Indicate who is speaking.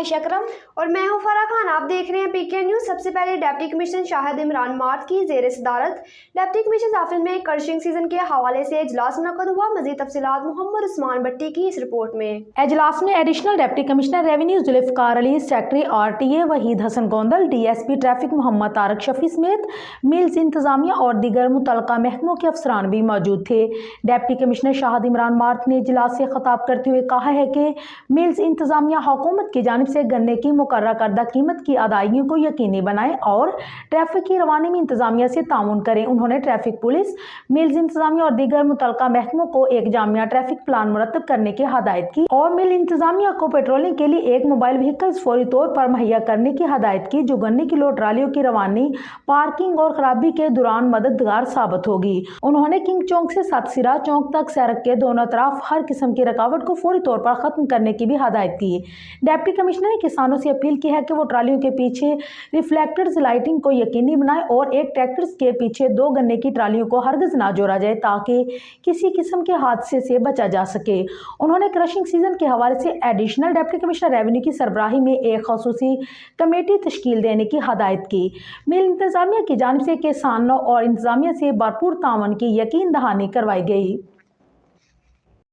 Speaker 1: आयशा अकरम और मैं हूं फराह खान। आप देख रहे हैं पीके न्यूज। सबसे पहले deputy commissioner Shahid Imran mart की जेर सदारत डिप्टी कमिश्नर ऑफिस में क्रशिंग सीजन के हवाले से इजलास मुनक्कद हुआ। मजीद तफसीलात मोहम्मद उस्मान भट्टी की इस रिपोर्ट में।
Speaker 2: इजलास में additional deputy commissioner revenue Zulfiqar Ali, secretary RTA Waheed Hasan Gondal, DSP traffic Mohammad Tariq Shafi समेत मिल्स इंतजामिया और दीगर मुतल्लिका महकमों के अफसरान भी मौजूद थे। Deputy commissioner Shahid Imran mart ने इजलास से खिताब करते हुए कहा है कि मिल्स इंतजामिया हुकूमत की जानिब से गन्ने की मुकर्रर करदा कीमत की अदायगी को यकीनी बनाएं और ट्रैफिक की रवानी में इंतजामिया से ताउन करें। उन्होंने ट्रैफिक पुलिस, मिल्स इंतजामिया और दीगर मुतल्लिका महकमों को एक जामिया ट्रैफिक प्लान मुरतब करने की हदायत की और मिल इंतजामिया को पेट्रोलिंग के लिए एक मोबाइल व्हीकल्स फौरी तौर पर मुहैया करने की हदायत की, जो गन्ने किलो ट्रालियों की रवानी, पार्किंग और खराबी के दौरान मददगार साबित होगी। उन्होंने किंग चौक से सतसिरा चौक तक सड़क के दोनों तरफ हर किस्म की रुकावट को फौरी तौर पर खत्म करने की भी हदायत की। डिप्टी कमिश्नर ने किसानों से अपील की है कि वो ट्रालियों के पीछे रिफ्लेक्टर्स लाइटिंग को यकीनी बनाएं और एक ट्रैक्टर के पीछे 2 गन्ने की ट्रालियों को हरगिज ना जोड़ा जाए ताकि किसी किस्म के हादसे से बचा जा सके। उन्होंने क्रशिंग सीजन के हवाले से एडिशनल डिप्टी कमिश्नर रेवेन्यू की सरबराही में एक खसूसी कमेटी तश्कील देने की हदायत की। मिल इंतजामिया की जानिब से किसानों और इंतजामिया से भरपूर ताउन की यकीन दहानी करवाई गई।